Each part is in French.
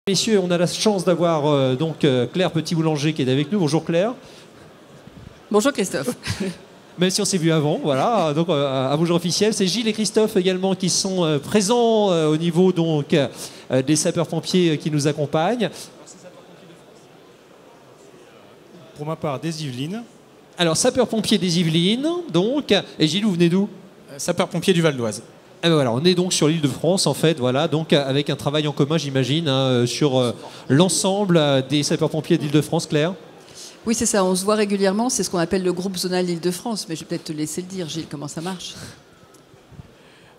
Messieurs, on a la chance d'avoir Claire Petit-Boulanger qui est avec nous. Bonjour Claire. Bonjour Christophe. Même si on s'est vu avant, voilà. Donc à bonjour officiel. C'est Gilles et Christophe également qui sont présents au niveau des sapeurs-pompiers qui nous accompagnent. Pour ma part, des Yvelines. Alors sapeurs-pompiers des Yvelines, donc. Et Gilles, vous venez d'où? Sapeurs-pompiers du Val d'Oise. Et ben voilà, on est donc sur l'île de France en fait, voilà, donc avec un travail en commun, j'imagine, sur l'ensemble des sapeurs-pompiers d'Île-de-France, Claire. Oui, c'est ça, on se voit régulièrement, c'est ce qu'on appelle le groupe zonal Île-de-France, mais je vais peut-être te laisser le dire, Gilles, comment ça marche.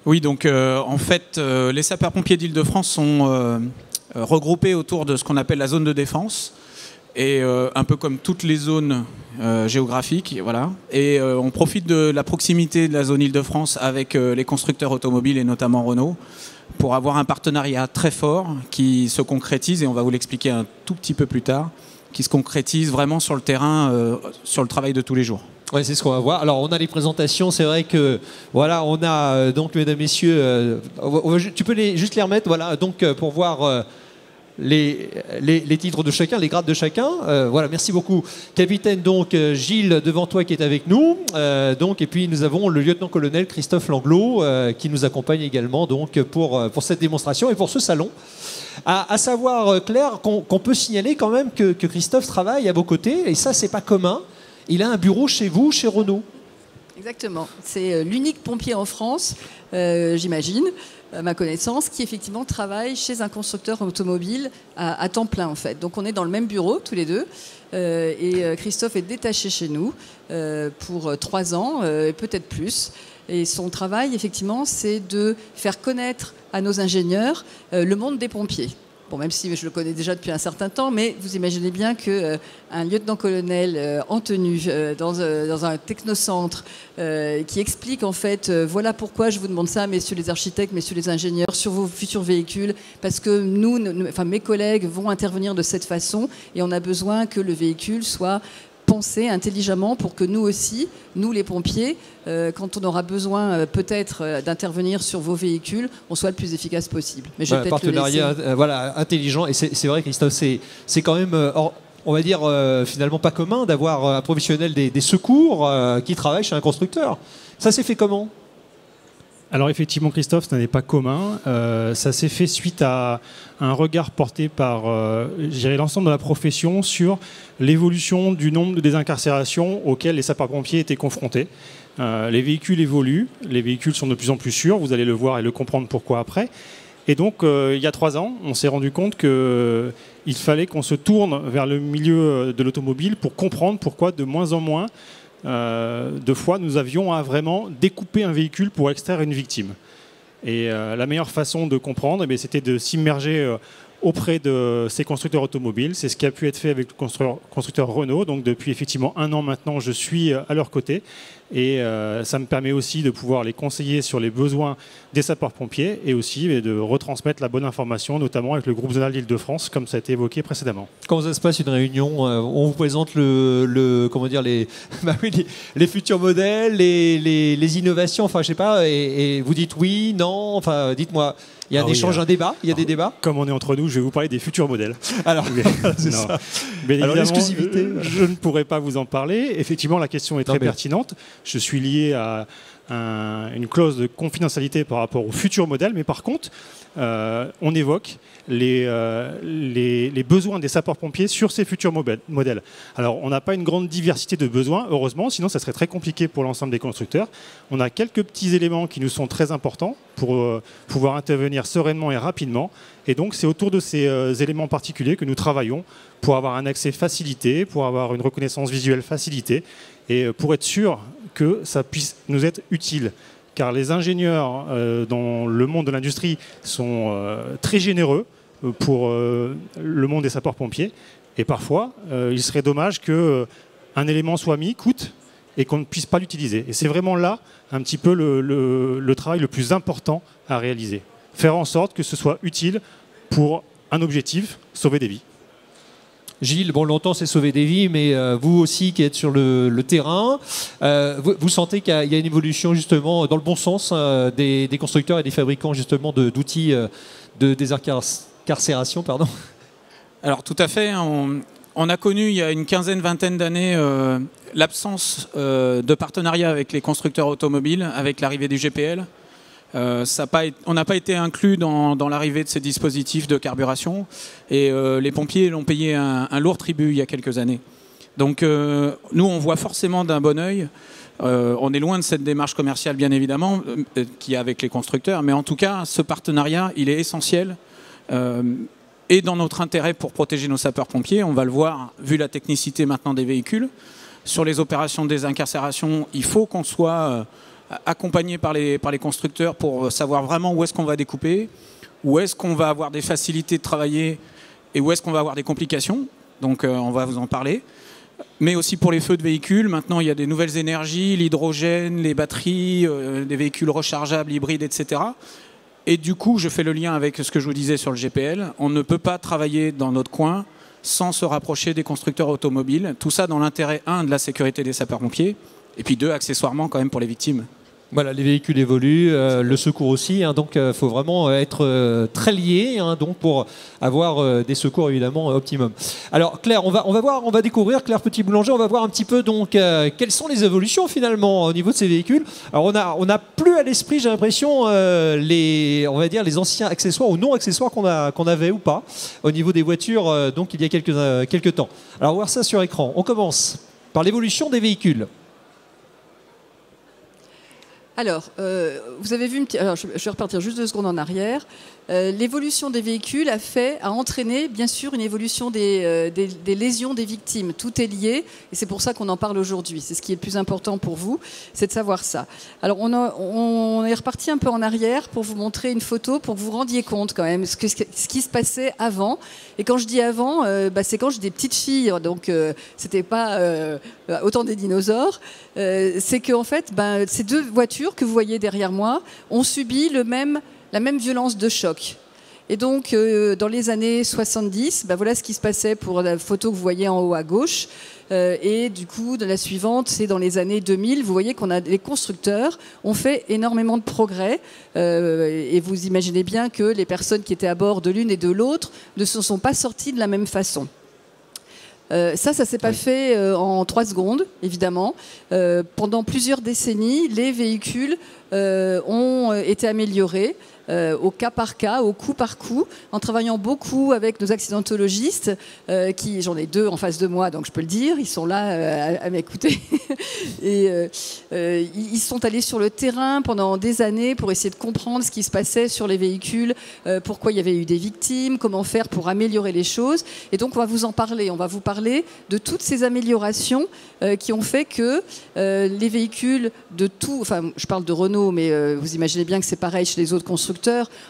Oui, donc en fait, les sapeurs-pompiers d'Île-de-France sont regroupés autour de ce qu'on appelle la zone de défense, et un peu comme toutes les zones géographiques, voilà. Et on profite de la proximité de la zone Île-de-France avec les constructeurs automobiles et notamment Renault pour avoir un partenariat très fort qui se concrétise, et on va vous l'expliquer un tout petit peu plus tard, qui se concrétise vraiment sur le terrain, sur le travail de tous les jours. Oui, c'est ce qu'on va voir. Alors, on a les présentations. C'est vrai que, voilà, on a donc, mesdames, messieurs, tu peux juste les remettre, voilà, donc pour voir les titres de chacun, les grades de chacun. Voilà, merci beaucoup. Capitaine, donc, Gilles, devant toi, qui est avec nous. Et puis, nous avons le lieutenant-colonel Christophe Langlot, qui nous accompagne également donc, pour cette démonstration et pour ce salon. À savoir, Claire, qu'on peut signaler quand même que Christophe travaille à vos côtés, et ça, c'est pas commun. Il a un bureau chez vous, chez Renault. Exactement. C'est l'unique pompier en France, j'imagine, à ma connaissance, qui effectivement travaille chez un constructeur automobile à temps plein, en fait. Donc on est dans le même bureau, tous les deux. Et Christophe est détaché chez nous pour 3 ans, et peut-être plus. Et son travail, effectivement, c'est de faire connaître à nos ingénieurs le monde des pompiers. Bon, même si je le connais déjà depuis un certain temps, mais vous imaginez bien qu'un lieutenant-colonel en tenue dans un technocentre qui explique en fait, voilà pourquoi je vous demande ça, messieurs les architectes, messieurs les ingénieurs, sur vos futurs véhicules, parce que mes collègues vont intervenir de cette façon et on a besoin que le véhicule soit penser intelligemment pour que nous aussi, nous les pompiers, quand on aura besoin peut-être d'intervenir sur vos véhicules, on soit le plus efficace possible. Mais je vais peut-être partenariat intelligent, et c'est vrai, Christophe, c'est quand même, on va dire, finalement pas commun d'avoir un professionnel des secours qui travaille chez un constructeur. Ça s'est fait comment ? Alors effectivement, Christophe, ce n'est pas commun. Ça s'est fait suite à un regard porté par l'ensemble de la profession sur l'évolution du nombre de désincarcérations auxquelles les sapeurs-pompiers étaient confrontés. Les véhicules évoluent, les véhicules sont de plus en plus sûrs, vous allez le voir et le comprendre pourquoi après. Et donc, il y a 3 ans, on s'est rendu compte qu'il fallait qu'on se tourne vers le milieu de l'automobile pour comprendre pourquoi de moins en moins de fois, nous avions à vraiment découper un véhicule pour extraire une victime. Et la meilleure façon de comprendre, c'était de s'immerger auprès de ces constructeurs automobiles. C'est ce qui a pu être fait avec le constructeur Renault. Donc depuis effectivement 1 an maintenant, je suis à leur côté. Et ça me permet aussi de pouvoir les conseiller sur les besoins des sapeurs-pompiers et aussi de retransmettre la bonne information, notamment avec le groupe zonal d'Île-de-France, comme ça a été évoqué précédemment. Comment ça se passe une réunion? On vous présente les futurs modèles, les innovations, enfin je sais pas, et vous dites oui, non, enfin dites-moi. Il y a un échange, un débat, il y a des débats. Comme on est entre nous, je vais vous parler des futurs modèles. Alors, c'est ça. Mais alors, l'exclusivité. Je ne pourrais pas vous en parler. Effectivement, la question est très pertinente. Je suis lié à une clause de confidentialité par rapport aux futurs modèles, mais par contre, on évoque les besoins des sapeurs-pompiers sur ces futurs modèles. Alors, on n'a pas une grande diversité de besoins, heureusement, sinon ça serait très compliqué pour l'ensemble des constructeurs. On a quelques petits éléments qui nous sont très importants pour pouvoir intervenir sereinement et rapidement. Et donc, c'est autour de ces éléments particuliers que nous travaillons pour avoir un accès facilité, pour avoir une reconnaissance visuelle facilitée et pour être sûr que ça puisse nous être utile. Car les ingénieurs dans le monde de l'industrie sont très généreux pour le monde des sapeurs-pompiers. Et parfois, il serait dommage qu'un élément soit mis, coûte, et qu'on ne puisse pas l'utiliser. Et c'est vraiment là un petit peu le travail le plus important à réaliser. Faire en sorte que ce soit utile pour un objectif, sauver des vies. Gilles, bon, longtemps c'est sauver des vies, mais vous aussi qui êtes sur le terrain, vous sentez qu'il y a une évolution justement dans le bon sens des constructeurs et des fabricants justement d'outils de désincarcération, pardon. Alors tout à fait. On a connu il y a une quinzaine, vingtaine d'années l'absence de partenariat avec les constructeurs automobiles, avec l'arrivée du GPL. On n'a pas été inclus dans l'arrivée de ces dispositifs de carburation et les pompiers l'ont payé un lourd tribut il y a quelques années. Donc nous, on voit forcément d'un bon œil. On est loin de cette démarche commerciale, bien évidemment, qu'il y a avec les constructeurs, mais en tout cas, ce partenariat, il est essentiel. Et dans notre intérêt pour protéger nos sapeurs-pompiers, on va le voir, vu la technicité maintenant des véhicules. Sur les opérations de désincarcération, il faut qu'on soit accompagné par les constructeurs pour savoir vraiment où est-ce qu'on va découper, où est-ce qu'on va avoir des facilités de travailler et où est-ce qu'on va avoir des complications. Donc on va vous en parler. Mais aussi pour les feux de véhicules, maintenant il y a des nouvelles énergies, l'hydrogène, les batteries, des véhicules rechargeables, hybrides, etc. Et du coup, je fais le lien avec ce que je vous disais sur le GPL. On ne peut pas travailler dans notre coin sans se rapprocher des constructeurs automobiles. Tout ça dans l'intérêt, 1, de la sécurité des sapeurs-pompiers, et puis 2, accessoirement quand même pour les victimes. Voilà, les véhicules évoluent, le secours aussi, hein, donc il faut vraiment être très lié, hein, donc pour avoir des secours évidemment optimum. Alors Claire, on va découvrir, Claire Petit-Boulanger, on va voir un petit peu donc quelles sont les évolutions finalement au niveau de ces véhicules. Alors on a plus à l'esprit, j'ai l'impression, on va dire les anciens accessoires ou non accessoires qu'on avait ou pas au niveau des voitures, donc il y a quelques temps. Alors on va voir ça sur écran. On commence par l'évolution des véhicules. Alors, vous avez vu, alors je vais repartir juste 2 secondes en arrière. L'évolution des véhicules a entraîné, bien sûr, une évolution des lésions des victimes. Tout est lié, et c'est pour ça qu'on en parle aujourd'hui. C'est ce qui est le plus important pour vous, c'est de savoir ça. Alors, on est reparti un peu en arrière pour vous montrer une photo, pour que vous rendiez compte quand même ce qui se passait avant. Et quand je dis avant, c'est quand j'étais des petites filles, donc c'était pas autant des dinosaures. C'est qu'en fait, ces 2 voitures que vous voyez derrière moi ont subi la même violence de choc. Et donc, dans les années 70, voilà ce qui se passait pour la photo que vous voyez en haut à gauche. Et du coup, de la suivante, c'est dans les années 2000. Vous voyez les constructeurs ont fait énormément de progrès. Et vous imaginez bien que les personnes qui étaient à bord de l'une et de l'autre ne se sont pas sorties de la même façon. Ça s'est pas fait en 3 secondes, évidemment. Pendant plusieurs décennies, les véhicules ont été améliorés au cas par cas, au coup par coup, en travaillant beaucoup avec nos accidentologistes, j'en ai 2 en face de moi, donc je peux le dire, ils sont là à m'écouter. Et ils sont allés sur le terrain pendant des années pour essayer de comprendre ce qui se passait sur les véhicules, pourquoi il y avait eu des victimes, comment faire pour améliorer les choses. Et donc on va vous en parler, on va vous parler de toutes ces améliorations qui ont fait que les véhicules de tout, enfin je parle de Renault, mais vous imaginez bien que c'est pareil chez les autres constructeurs.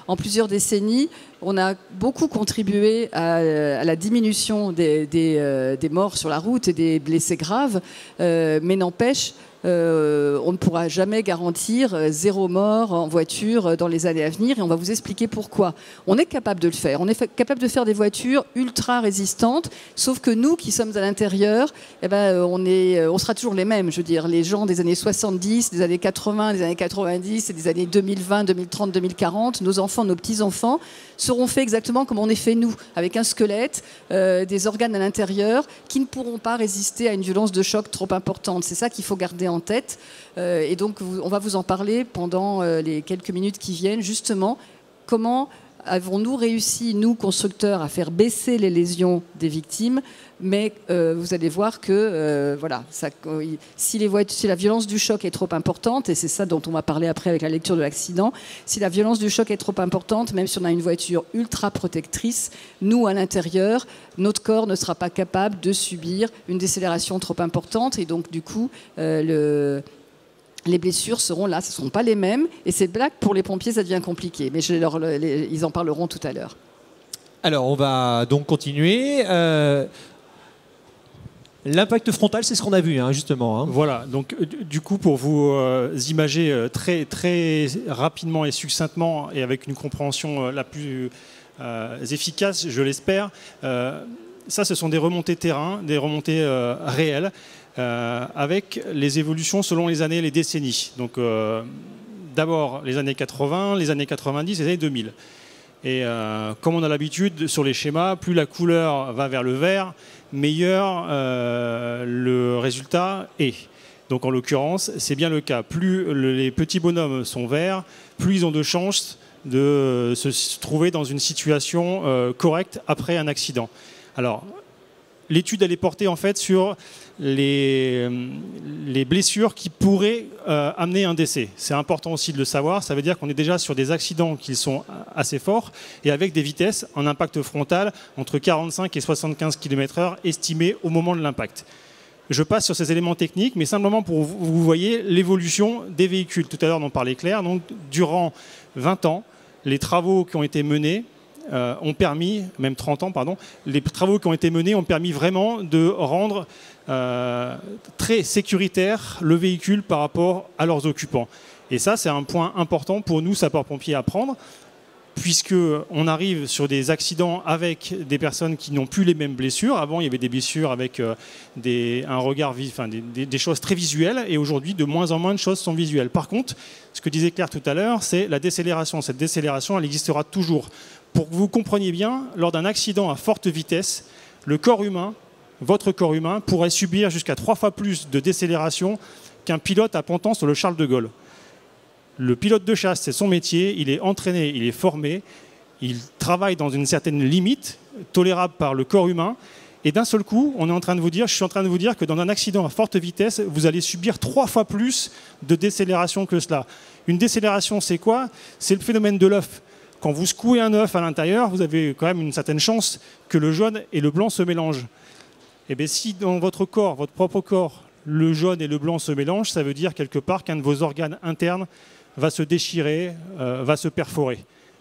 En plusieurs décennies, on a beaucoup contribué à la diminution des morts sur la route et des blessés graves, mais n'empêche, on ne pourra jamais garantir 0 mort en voiture dans les années à venir, et on va vous expliquer pourquoi. On est capable de le faire. On est capable de faire des voitures ultra résistantes, sauf que nous qui sommes à l'intérieur, on sera toujours les mêmes. Je veux dire, les gens des années 70, des années 80, des années 90 et des années 2020, 2030, 2040, nos enfants, nos petits-enfants seront faits exactement comme on est fait nous, avec un squelette, des organes à l'intérieur qui ne pourront pas résister à une violence de choc trop importante. C'est ça qu'il faut garder en tête. Et donc, on va vous en parler pendant les quelques minutes qui viennent, justement, comment avons-nous réussi, nous, constructeurs, à faire baisser les lésions des victimes, mais vous allez voir que si la violence du choc est trop importante, et c'est ça dont on va parler après avec la lecture de l'accident, si la violence du choc est trop importante, même si on a une voiture ultra protectrice, nous, à l'intérieur, notre corps ne sera pas capable de subir une décélération trop importante, et donc, du coup, les blessures seront là, ce ne seront pas les mêmes, et c'est là que pour les pompiers, ça devient compliqué, mais ils en parleront tout à l'heure. Alors, on va donc continuer. L'impact frontal, c'est ce qu'on a vu, hein, justement. Hein. Voilà, donc du coup, pour vous imager très, très rapidement et succinctement, et avec une compréhension la plus efficace, je l'espère, ça, ce sont des remontées terrain, des remontées réelles, avec les évolutions selon les années et les décennies. Donc d'abord les années 80, les années 90, les années 2000. Et comme on a l'habitude sur les schémas, plus la couleur va vers le vert, meilleur le résultat est. Donc en l'occurrence, c'est bien le cas. Plus les petits bonhommes sont verts, plus ils ont de chances de se trouver dans une situation correcte après un accident. Alors, l'étude, elle est portée en fait sur les blessures qui pourraient amener un décès. C'est important aussi de le savoir. Ça veut dire qu'on est déjà sur des accidents qui sont assez forts et avec des vitesses en impact frontal entre 45 et 75 km/h estimées au moment de l'impact. Je passe sur ces éléments techniques, mais simplement pour que vous voyez l'évolution des véhicules. Tout à l'heure, on en parlait clair. Donc, durant 20 ans, les travaux qui ont été menés ont permis, même 30 ans, pardon, les travaux qui ont été menés ont permis vraiment de rendre très sécuritaire le véhicule par rapport à leurs occupants. Et ça, c'est un point important pour nous, sapeurs-pompiers, à prendre, puisqu'on arrive sur des accidents avec des personnes qui n'ont plus les mêmes blessures. Avant, il y avait des blessures avec un regard vif, enfin, des choses très visuelles, et aujourd'hui, de moins en moins de choses sont visuelles. Par contre, ce que disait Claire tout à l'heure, c'est la décélération. Cette décélération, elle existera toujours. Pour que vous compreniez bien, lors d'un accident à forte vitesse, le corps humain, votre corps humain, pourrait subir jusqu'à 3 fois plus de décélération qu'un pilote à ponton sur le Charles de Gaulle. Le pilote de chasse, c'est son métier, il est entraîné, il est formé, il travaille dans une certaine limite tolérable par le corps humain. Et d'un seul coup, je suis en train de vous dire que dans un accident à forte vitesse, vous allez subir 3 fois plus de décélération que cela. Une décélération, c'est quoi? C'est le phénomène de l'œuf. Quand vous secouez un œuf à l'intérieur, vous avez quand même une certaine chance que le jaune et le blanc se mélangent. Et bien si dans votre corps, votre propre corps, le jaune et le blanc se mélangent, ça veut dire quelque part qu'un de vos organes internes va se déchirer, va se perforer.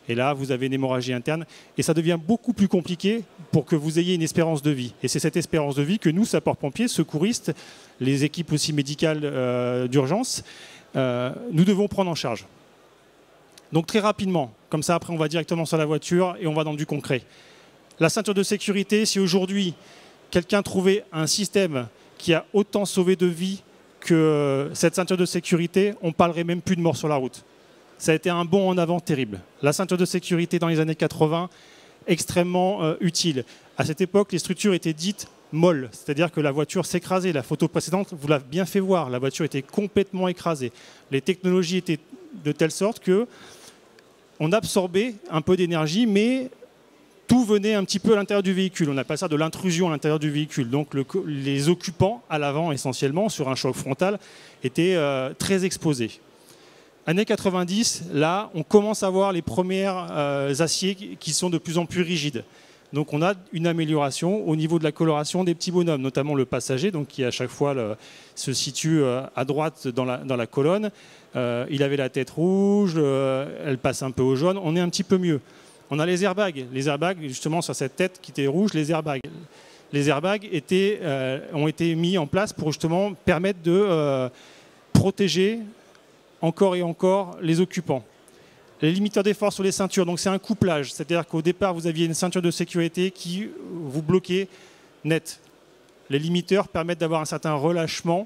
Et là, vous avez une hémorragie interne. Et ça devient beaucoup plus compliqué pour que vous ayez une espérance de vie. Et c'est cette espérance de vie que nous, sapeurs-pompiers, secouristes, les équipes aussi médicales d'urgence, nous devons prendre en charge. Donc très rapidement, comme ça après on va directement sur la voiture et on va dans du concret. La ceinture de sécurité, si aujourd'hui quelqu'un trouvait un système qui a autant sauvé de vies que cette ceinture de sécurité, on ne parlerait même plus de mort sur la route. Ça a été un bond en avant terrible. La ceinture de sécurité dans les années 80, extrêmement utile. À cette époque, les structures étaient dites molles, c'est-à-dire que la voiture s'écrasait. La photo précédente vous l'a bien fait voir, la voiture était complètement écrasée. Les technologies étaient de telle sorte que on absorbait un peu d'énergie, mais tout venait un petit peu à l'intérieur du véhicule. On appelle ça de l'intrusion à l'intérieur du véhicule. Donc les occupants, à l'avant essentiellement, sur un choc frontal, étaient très exposés. Années 90, là, on commence à voir les premiers aciers qui sont de plus en plus rigides. Donc on a une amélioration au niveau de la coloration des petits bonhommes, notamment le passager, donc qui à chaque fois se situe à droite dans la colonne. Il avait la tête rouge, elle passe un peu au jaune, on est un petit peu mieux. On a les airbags. Les airbags, justement, sur cette tête qui était rouge, les airbags. Les airbags ont été mis en place pour justement permettre de protéger encore et encore les occupants. Les limiteurs d'effort sur les ceintures, donc c'est un couplage. C'est-à-dire qu'au départ, vous aviez une ceinture de sécurité qui vous bloquait net. Les limiteurs permettent d'avoir un certain relâchement,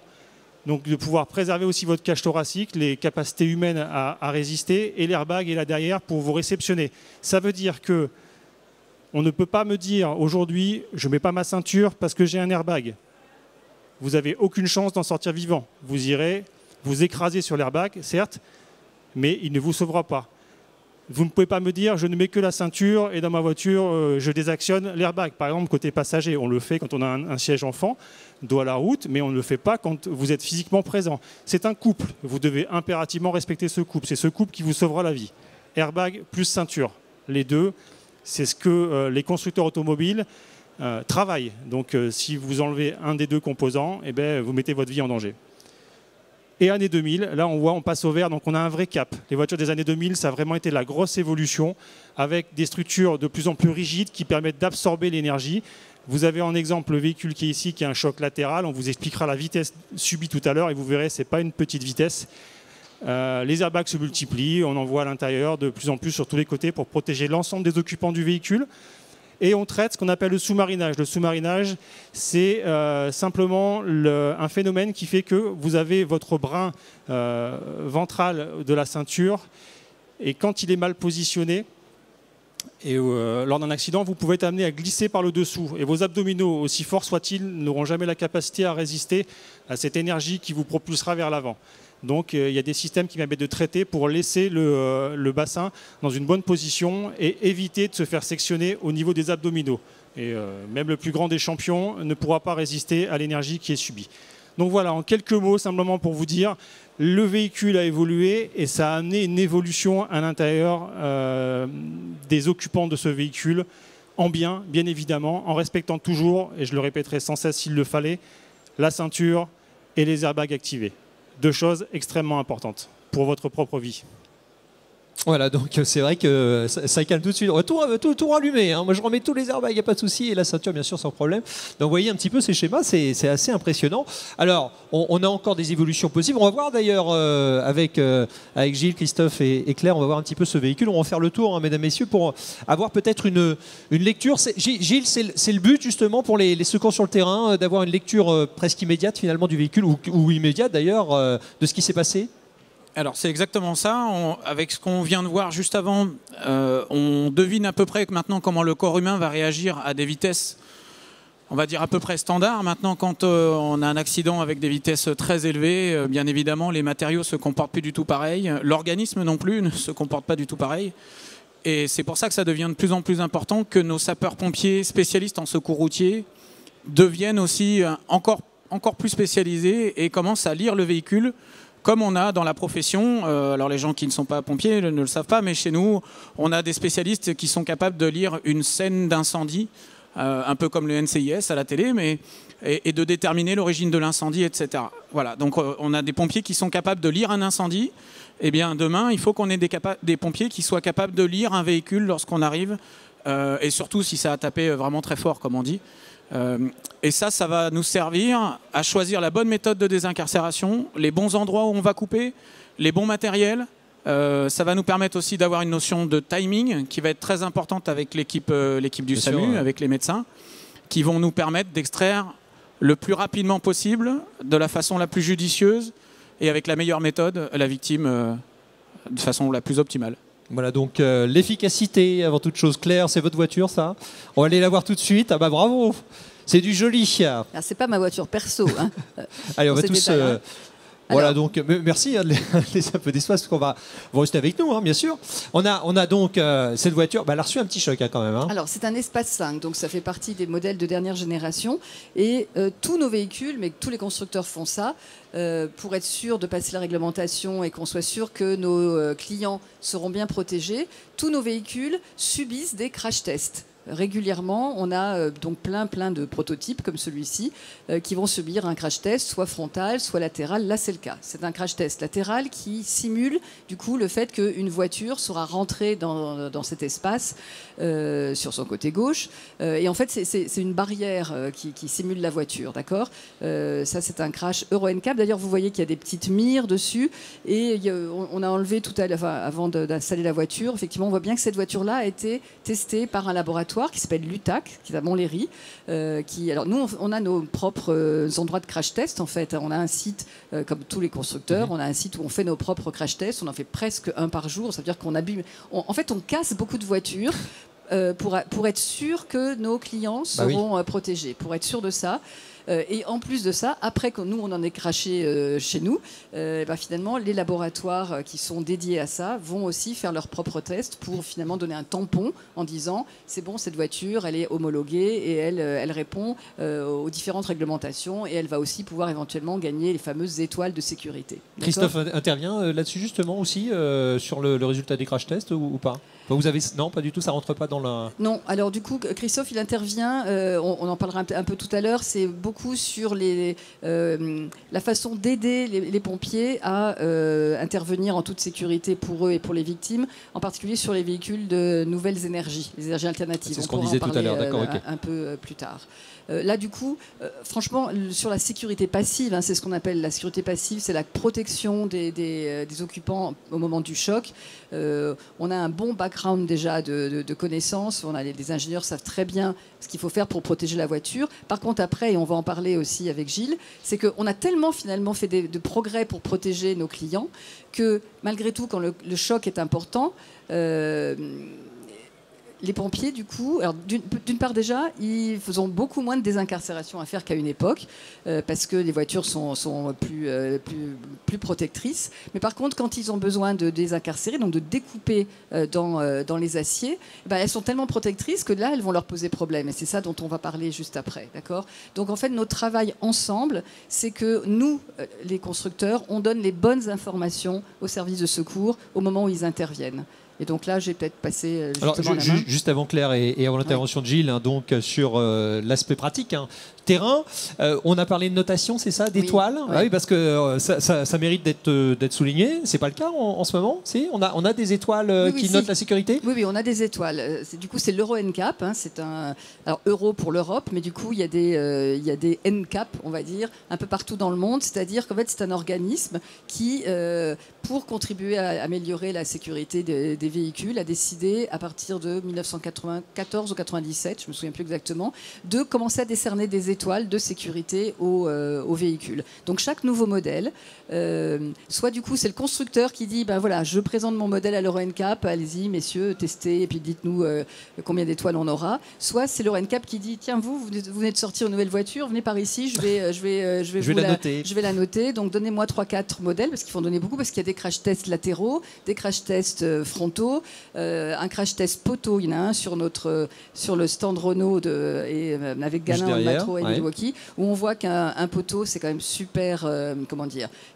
donc de pouvoir préserver aussi votre cage thoracique, les capacités humaines à résister, et l'airbag est là derrière pour vous réceptionner. Ça veut dire que on ne peut pas me dire aujourd'hui, je ne mets pas ma ceinture parce que j'ai un airbag. Vous n'avez aucune chance d'en sortir vivant. Vous irez vous écraser sur l'airbag, certes, mais il ne vous sauvera pas. Vous ne pouvez pas me dire, je ne mets que la ceinture et dans ma voiture, je désactionne l'airbag. Par exemple, côté passager, on le fait quand on a un siège enfant, dos à la route, mais on ne le fait pas quand vous êtes physiquement présent. C'est un couple. Vous devez impérativement respecter ce couple. C'est ce couple qui vous sauvera la vie. Airbag plus ceinture. Les deux, c'est ce que les constructeurs automobiles travaillent. Donc, si vous enlevez un des deux composants, eh bien, vous mettez votre vie en danger. Et année 2000, là on passe au vert, donc on a un vrai cap. Les voitures des années 2000, ça a vraiment été la grosse évolution avec des structures de plus en plus rigides qui permettent d'absorber l'énergie. Vous avez en exemple le véhicule qui est ici, qui a un choc latéral. On vous expliquera la vitesse subie tout à l'heure et vous verrez, ce n'est pas une petite vitesse. Les airbags se multiplient, on en voit à l'intérieur de plus en plus sur tous les côtés pour protéger l'ensemble des occupants du véhicule. Et on traite ce qu'on appelle le sous-marinage. Le sous-marinage, c'est simplement un phénomène qui fait que vous avez votre brin ventral de la ceinture et quand il est mal positionné, Et lors d'un accident, vous pouvez être amené à glisser par le dessous. Et vos abdominaux, aussi forts soient-ils, n'auront jamais la capacité à résister à cette énergie qui vous propulsera vers l'avant. Donc il y a des systèmes qui permettent de traiter pour laisser le bassin dans une bonne position et éviter de se faire sectionner au niveau des abdominaux. Et même le plus grand des champions ne pourra pas résister à l'énergie qui est subie. Donc voilà, en quelques mots, simplement pour vous dire, le véhicule a évolué et ça a amené une évolution à l'intérieur des occupants de ce véhicule, en bien évidemment, en respectant toujours, et je le répéterai sans cesse s'il le fallait, la ceinture et les airbags activés. 2 choses extrêmement importantes pour votre propre vie. Voilà, donc c'est vrai que ça calme tout de suite. On va tout rallumer. Moi, je remets tous les airbags, il n'y a pas de souci. Et la ceinture, bien sûr, sans problème. Donc, vous voyez un petit peu ces schémas, c'est assez impressionnant. Alors, on a encore des évolutions possibles. On va voir d'ailleurs avec Gilles, Christophe et Claire, on va voir un petit peu ce véhicule. On va faire le tour, mesdames, messieurs, pour avoir peut-être une lecture. Gilles, c'est le but, justement, pour les secours sur le terrain, d'avoir une lecture presque immédiate, finalement, du véhicule, ou immédiate, d'ailleurs, de ce qui s'est passé. Alors c'est exactement ça. Avec ce qu'on vient de voir juste avant, on devine à peu près maintenant comment le corps humain va réagir à des vitesses, on va dire à peu près standard. Maintenant, quand on a un accident avec des vitesses très élevées, bien évidemment, les matériaux ne se comportent plus du tout pareil. L'organisme non plus ne se comporte pas du tout pareil. Et c'est pour ça que ça devient de plus en plus important que nos sapeurs-pompiers spécialistes en secours routier deviennent aussi encore plus spécialisés et commencent à lire le véhicule, comme on a dans la profession. Alors les gens qui ne sont pas pompiers ne le savent pas, mais chez nous, on a des spécialistes qui sont capables de lire une scène d'incendie, un peu comme le NCIS à la télé, et de déterminer l'origine de l'incendie, etc. Voilà, donc on a des pompiers qui sont capables de lire un incendie. Eh bien, demain, il faut qu'on ait des pompiers qui soient capables de lire un véhicule lorsqu'on arrive, et surtout si ça a tapé vraiment très fort, comme on dit. Et ça va nous servir à choisir la bonne méthode de désincarcération, les bons endroits où on va couper, les bons matériels. Ça va nous permettre aussi d'avoir une notion de timing qui va être très importante avec l'équipe du SAMU, avec les médecins, qui vont nous permettre d'extraire le plus rapidement possible, de la façon la plus judicieuse et avec la meilleure méthode, la victime de façon la plus optimale. Voilà, donc l'efficacité, avant toute chose. Claire, c'est votre voiture, ça? On va aller la voir tout de suite. Ah bah bravo, c'est du joli. Ah, c'est pas ma voiture perso. Hein. Allez, on va tous... Voilà, donc merci de laisser un peu d'espace parce qu'on va rester avec nous, bien sûr. On a donc cette voiture, elle a reçu un petit choc quand même. Alors c'est un Espace 5, donc ça fait partie des modèles de dernière génération. Et tous nos véhicules, mais tous les constructeurs font ça, pour être sûr de passer la réglementation et qu'on soit sûr que nos clients seront bien protégés, tous nos véhicules subissent des crash tests. Régulièrement, on a donc plein de prototypes comme celui-ci qui vont subir un crash test, soit frontal, soit latéral. Là, c'est le cas. C'est un crash test latéral qui simule du coup le fait qu'une voiture sera rentrée dans cet espace sur son côté gauche. Et en fait, c'est une barrière qui simule la voiture, d'accord ? Ça, c'est un crash Euro NCAP. D'ailleurs, vous voyez qu'il y a des petites mires dessus. Et on a enlevé tout à l'heure, avant d'installer la voiture, effectivement, on voit bien que cette voiture-là a été testée par un laboratoire qui s'appelle l'UTAC, qui est à Montlhéry. Alors nous, on a nos propres endroits de crash test, en fait. On a un site, comme tous les constructeurs, on a un site où on fait nos propres crash tests. On en fait presque un par jour. Ça veut dire qu'on abîme. En fait, on casse beaucoup de voitures pour être sûr que nos clients seront protégés. Pour être sûr de ça. Et en plus de ça, après que nous, on en est craché chez nous, finalement, les laboratoires qui sont dédiés à ça vont aussi faire leurs propres tests pour finalement donner un tampon en disant c'est bon, cette voiture, elle est homologuée et elle répond aux différentes réglementations et elle va aussi pouvoir éventuellement gagner les fameuses étoiles de sécurité. Christophe intervient là-dessus justement aussi sur le résultat des crash tests ou pas? Vous avez... Non, pas du tout, ça rentre pas dans la... Non, alors du coup, Christophe, il intervient, on en parlera un peu tout à l'heure, c'est beaucoup sur la façon d'aider les pompiers à intervenir en toute sécurité pour eux et pour les victimes, en particulier sur les véhicules de nouvelles énergies, les énergies alternatives. C'est ce qu'on disait tout à l'heure, d'accord, ok. Un peu plus tard. Là, du coup, franchement, sur la sécurité passive, c'est ce qu'on appelle la sécurité passive, c'est la protection des occupants au moment du choc. On a un bon background déjà de connaissances. Les ingénieurs savent très bien ce qu'il faut faire pour protéger la voiture. Par contre, après, et on va en parler aussi avec Gilles, c'est qu'on a tellement finalement fait de progrès pour protéger nos clients que malgré tout, quand le choc est important, les pompiers, du coup, d'une part déjà, ils ont beaucoup moins de désincarcération à faire qu'à une époque, parce que les voitures sont plus protectrices. Mais par contre, quand ils ont besoin de désincarcérer, donc de découper dans les aciers, elles sont tellement protectrices que là, elles vont leur poser problème. Et c'est ça dont on va parler juste après. D'accord ? Donc en fait, notre travail ensemble, c'est que nous, les constructeurs, on donne les bonnes informations aux services de secours au moment où ils interviennent. Et donc là, j'ai peut-être passé justement la main. Juste avant Claire et avant l'intervention de Gilles, donc sur l'aspect pratique, terrain, on a parlé de notation, c'est ça, d'étoiles. Oui. Oui, parce que ça mérite d'être souligné. C'est pas le cas en ce moment. Si, on a des étoiles qui notent la sécurité. Oui, on a des étoiles. Du coup, c'est l'Euro NCAP. C'est alors euro pour l'Europe, mais du coup, il y a des NCAP, on va dire, un peu partout dans le monde. C'est-à-dire qu'en fait, c'est un organisme qui, pour contribuer à améliorer la sécurité des véhicules, a décidé, à partir de 1994 ou 97, je me souviens plus exactement, de commencer à décerner des étoiles de sécurité aux véhicules. Donc chaque nouveau modèle, soit du coup c'est le constructeur qui dit voilà, je présente mon modèle à l'Euro NCAP, allez-y messieurs, testez et puis dites-nous combien d'étoiles on aura. Soit c'est l'Euro NCAP qui dit tiens vous venez de sortir une nouvelle voiture, venez par ici, je vais la noter. Donc donnez-moi 3-4 modèles parce qu'il faut en donner beaucoup parce qu'il y a des crash tests latéraux, des crash tests frontaux, un crash test poteau, il y en a un sur le stand Renault avec Galin, Matro et Milwaukee, où on voit qu'un poteau c'est quand même super,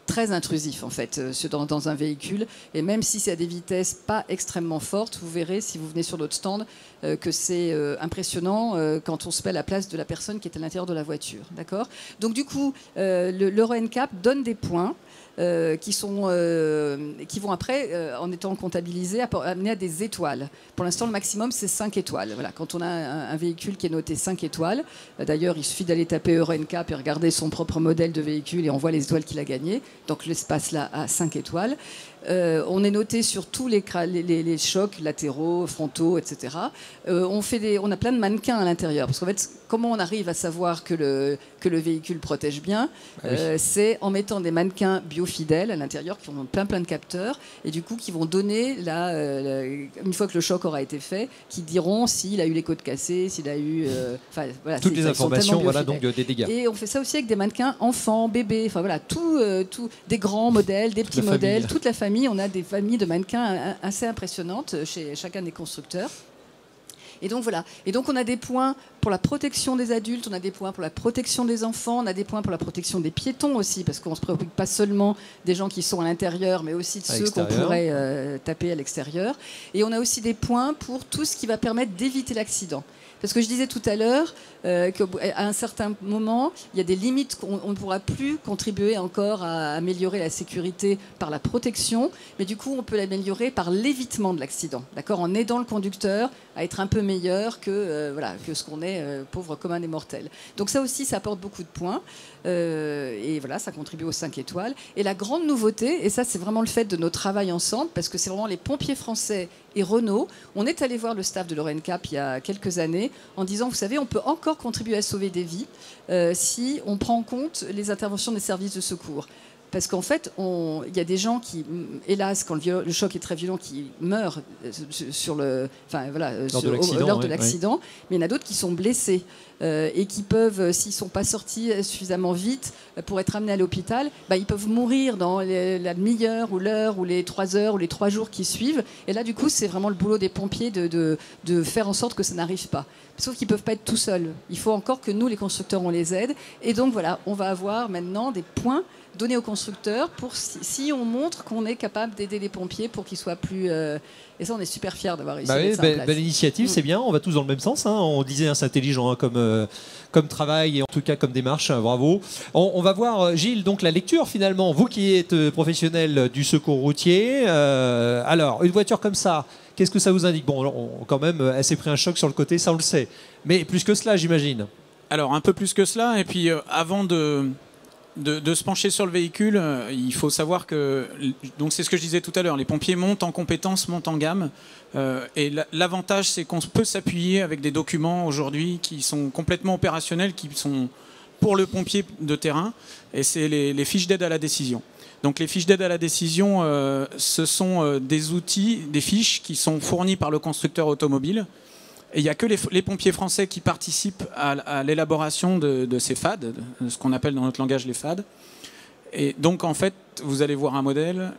très intrusif en fait dans un véhicule, et même si c'est à des vitesses pas extrêmement fortes, vous verrez si vous venez sur notre stand que c'est impressionnant quand on se met à la place de la personne qui est à l'intérieur de la voiture. D'accord ? Donc du coup, l'Euro NCAP donne des points qui vont après, en étant comptabilisés, amener à des étoiles. Pour l'instant, le maximum, c'est 5 étoiles. Voilà, quand on a un véhicule qui est noté 5 étoiles, d'ailleurs, il suffit d'aller taper Euro NCAP et regarder son propre modèle de véhicule et on voit les étoiles qu'il a gagnées. Donc l'espace là a 5 étoiles. On est noté sur tous les chocs latéraux, frontaux, etc. On a plein de mannequins à l'intérieur. Parce qu'en fait, comment on arrive à savoir que le véhicule protège bien ? C'est en mettant des mannequins biofidèles à l'intérieur qui ont plein de capteurs et du coup qui vont donner, une fois que le choc aura été fait, qui diront s'il a eu les côtes cassées, s'il a eu... toutes les informations donc des dégâts. Et on fait ça aussi avec des mannequins enfants, bébés, des grands modèles, des petits modèles, toute la famille. On a des familles de mannequins assez impressionnantes chez chacun des constructeurs. Et donc voilà. Et donc on a des points pour la protection des adultes, on a des points pour la protection des enfants, on a des points pour la protection des piétons aussi, parce qu'on ne se préoccupe pas seulement des gens qui sont à l'intérieur, mais aussi de ceux qu'on pourrait taper à l'extérieur. Et on a aussi des points pour tout ce qui va permettre d'éviter l'accident. Parce que je disais tout à l'heure qu'à un certain moment, il y a des limites qu'on ne pourra plus contribuer encore à améliorer la sécurité par la protection, mais du coup, on peut l'améliorer par l'évitement de l'accident, d'accord, en aidant le conducteur à être un peu meilleur que ce qu'on est, pauvre commun des mortels. Donc ça aussi, ça apporte beaucoup de points. Et voilà, ça contribue aux 5 étoiles. Et la grande nouveauté, et ça c'est vraiment le fait de nos travail ensemble, parce que c'est vraiment les pompiers français et Renault, on est allé voir le staff de l'Euro NCAP il y a quelques années en disant, vous savez, on peut encore contribuer à sauver des vies si on prend en compte les interventions des services de secours. Parce qu'en fait, il y a des gens qui, hélas, quand le choc est très violent, qui meurent lors de l'accident, mais il y en a d'autres qui sont blessés et qui peuvent, s'ils ne sont pas sortis suffisamment vite pour être amenés à l'hôpital, ils peuvent mourir dans la demi-heure ou l'heure ou les 3 heures ou les 3 jours qui suivent. Et là, du coup, c'est vraiment le boulot des pompiers de faire en sorte que ça n'arrive pas. Sauf qu'ils ne peuvent pas être tout seuls. Il faut encore que nous, les constructeurs, on les aide. Et donc, voilà, on va avoir maintenant des points donnés aux constructeurs pour si on montre qu'on est capable d'aider les pompiers pour qu'ils soient plus... et ça, on est super fiers d'avoir réussi à mettre ça en place. Belle initiative, c'est bien. On va tous dans le même sens. On disait, c'est intelligent comme travail et en tout cas comme démarche. Bravo. On va voir, Gilles, donc la lecture finalement. Vous qui êtes professionnel du secours routier. Alors, une voiture comme ça, qu'est-ce que ça vous indique ? Bon, quand même, elle s'est pris un choc sur le côté, ça on le sait. Mais plus que cela, j'imagine. Alors, un peu plus que cela. Et puis, avant de se pencher sur le véhicule, il faut savoir que, donc c'est ce que je disais tout à l'heure, les pompiers montent en compétences, montent en gamme, et l'avantage c'est qu'on peut s'appuyer avec des documents aujourd'hui qui sont complètement opérationnels, qui sont pour le pompier de terrain, et c'est les fiches d'aide à la décision. Donc les fiches d'aide à la décision, ce sont des outils, des fiches qui sont fournies par le constructeur automobile Et il n'y a que les pompiers français qui participent à l'élaboration de ces FAD, de ce qu'on appelle dans notre langage les FAD. Et donc, en fait, vous allez voir un modèle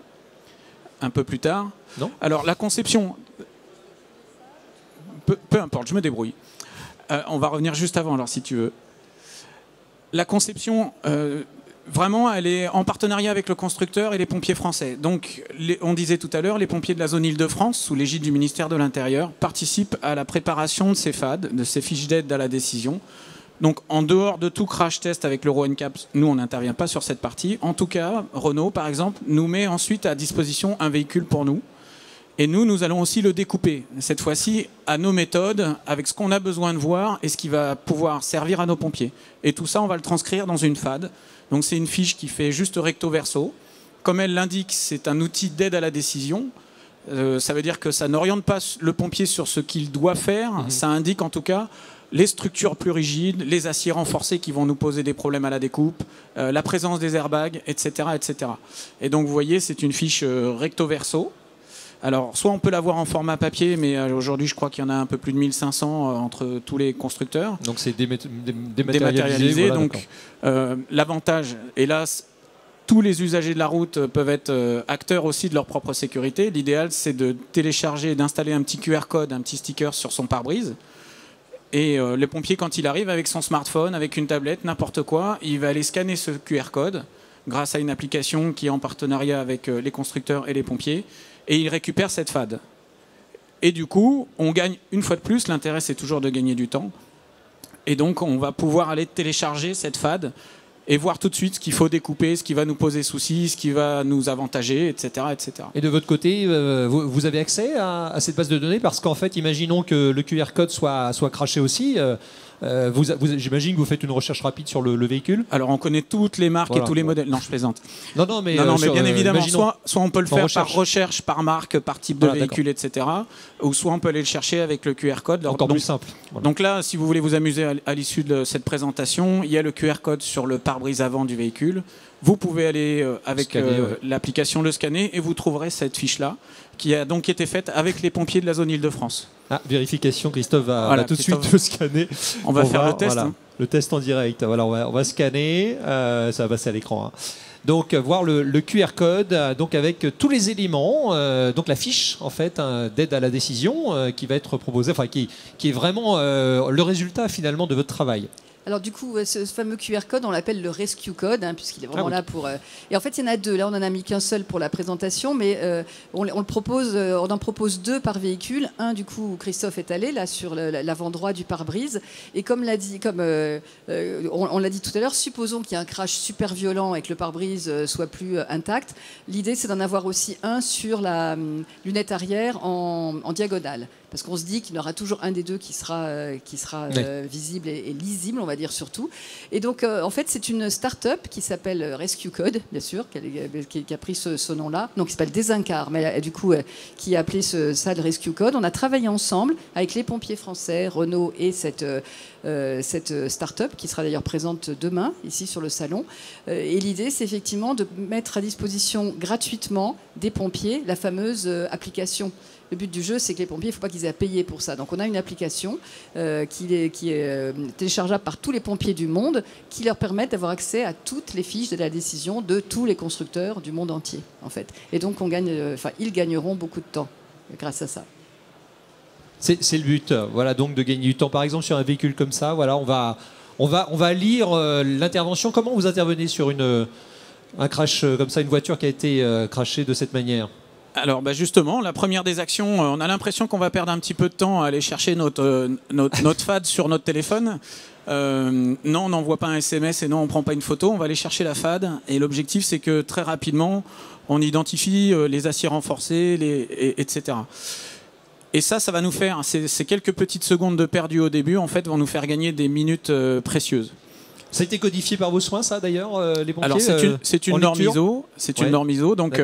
un peu plus tard. Non. Alors, la conception, peu importe, je me débrouille. On va revenir juste avant, alors, si tu veux. La conception, vraiment, elle est en partenariat avec le constructeur et les pompiers français. Donc, on disait tout à l'heure, les pompiers de la zone Île-de-France, sous l'égide du ministère de l'Intérieur, participent à la préparation de ces FAD, de ces fiches d'aide à la décision. Donc, en dehors de tout crash test avec l'Euro NCAP, nous, on n'intervient pas sur cette partie. En tout cas, Renault, par exemple, nous met ensuite à disposition un véhicule pour nous. Et nous allons aussi le découper, cette fois-ci, à nos méthodes, avec ce qu'on a besoin de voir et ce qui va pouvoir servir à nos pompiers. Et tout ça, on va le transcrire dans une FAD. Donc, c'est une fiche qui fait juste recto-verso. Comme elle l'indique, c'est un outil d'aide à la décision. Ça veut dire que ça n'oriente pas le pompier sur ce qu'il doit faire. Ça indique en tout cas les structures plus rigides, les aciers renforcés qui vont nous poser des problèmes à la découpe, la présence des airbags, etc., etc. Et donc, vous voyez, c'est une fiche recto-verso. Alors, soit on peut l'avoir en format papier, mais aujourd'hui, je crois qu'il y en a un peu plus de 1500 entre tous les constructeurs. Donc, c'est dématérialisé. Dématérialisé. Voilà, donc, l'avantage, hélas, tous les usagers de la route peuvent être acteurs aussi de leur propre sécurité. L'idéal, c'est de télécharger et d'installer un petit QR code, un petit sticker sur son pare-brise. Et le pompier, quand il arrive avec son smartphone, avec une tablette, n'importe quoi, il va aller scanner ce QR code grâce à une application qui est en partenariat avec les constructeurs et les pompiers. Et il récupère cette FAD. Et du coup, on gagne une fois de plus. L'intérêt, c'est toujours de gagner du temps. Et donc, on va pouvoir aller télécharger cette FAD et voir tout de suite ce qu'il faut découper, ce qui va nous poser souci, ce qui va nous avantager, etc. etc. Et de votre côté, vous avez accès à cette base de données? Parce qu'en fait, imaginons que le QR code soit crashé aussi. J'imagine que vous faites une recherche rapide sur le véhicule. Alors, on connaît toutes les marques et tous les modèles. Non, je plaisante. Non, mais bien évidemment, soit on peut le faire recherche. par recherche, par marque, par type de véhicule, etc. Ou soit on peut aller le chercher avec le QR code. Encore plus simple. Voilà. Donc là, si vous voulez vous amuser à l'issue de cette présentation, il y a le QR code sur le pare-brise avant du véhicule. Vous pouvez aller avec l'application le scanner et vous trouverez cette fiche-là qui a donc été faite avec les pompiers de la zone Île-de-France. Ah, vérification, Christophe va tout de suite le scanner. On va faire le test. Voilà, le test en direct. Voilà, on va scanner, ça va passer à l'écran. Hein. Donc voir le QR code, donc avec tous les éléments, donc la fiche en fait d'aide à la décision qui va être proposée, enfin qui est vraiment le résultat finalement de votre travail. Alors du coup, ce fameux QR code, on l'appelle le Rescue Code, puisqu'il est vraiment là pour... Et en fait, il y en a deux. Là, on n'en a mis qu'un seul pour la présentation, mais on en propose deux par véhicule. Un, du coup, où Christophe est allé, là, sur l'avant droit du pare-brise. Et comme on l'a dit tout à l'heure, supposons qu'il y a un crash super violent et que le pare-brise soit plus intact. L'idée, c'est d'en avoir aussi un sur la lunette arrière en diagonale. Parce qu'on se dit qu'il y en aura toujours un des deux qui sera visible et lisible, on va dire surtout. Et donc, en fait, c'est une start-up qui s'appelle Rescue Code, bien sûr, qui a pris ce nom-là. Donc, qui s'appelle Désincar, mais du coup, qui a appelé ça le Rescue Code. On a travaillé ensemble avec les pompiers français, Renault et cette start-up, qui sera d'ailleurs présente demain, ici sur le salon. Et l'idée, c'est effectivement de mettre à disposition gratuitement des pompiers la fameuse application. Le but du jeu, c'est que les pompiers, il ne faut pas qu'ils aient à payer pour ça. Donc on a une application qui est téléchargeable par tous les pompiers du monde, qui leur permet d'avoir accès à toutes les fiches de la décision de tous les constructeurs du monde entier, en fait. Et donc ils gagneront beaucoup de temps grâce à ça. C'est le but, voilà, donc de gagner du temps. Par exemple, sur un véhicule comme ça, voilà, on va lire l'intervention. Comment vous intervenez sur un crash comme ça, une voiture qui a été crashée de cette manière? Alors justement, la première des actions, on a l'impression qu'on va perdre un petit peu de temps à aller chercher notre FAD sur notre téléphone. Non, on n'envoie pas un SMS et non, on ne prend pas une photo, on va aller chercher la FAD. Et l'objectif, c'est que très rapidement, on identifie les aciers renforcés, etc. Et ça va nous faire, ces quelques petites secondes de perdu au début, en fait, vont nous faire gagner des minutes précieuses. Ça a été codifié par vos soins, ça, d'ailleurs, les pompiers? Alors, c'est une norme ISO. C'est une norme ISO, donc...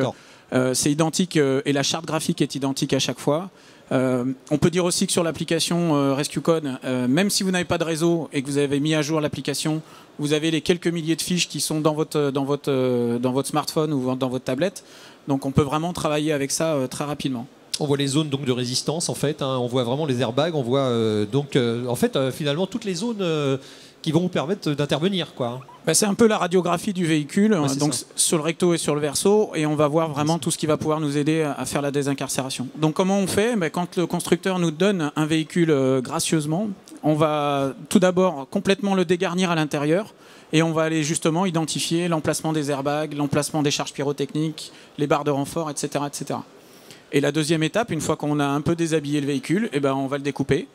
c'est identique et la charte graphique est identique à chaque fois. On peut dire aussi que sur l'application Rescue Code, même si vous n'avez pas de réseau et que vous avez mis à jour l'application, vous avez les quelques milliers de fiches qui sont dans votre smartphone ou dans votre tablette. Donc on peut vraiment travailler avec ça très rapidement. On voit les zones donc de résistance en fait, hein. On voit vraiment les airbags, on voit finalement toutes les zones qui vont vous permettre d'intervenir, quoi. C'est un peu la radiographie du véhicule, donc ça. sur le recto et sur le verso, et on va voir vraiment tout ce qui va pouvoir nous aider à faire la désincarcération. Donc comment on fait? Quand le constructeur nous donne un véhicule gracieusement, on va tout d'abord complètement le dégarnir à l'intérieur, et on va aller justement identifier l'emplacement des airbags, l'emplacement des charges pyrotechniques, les barres de renfort, etc., etc. Et la deuxième étape, une fois qu'on a un peu déshabillé le véhicule, on va le découper.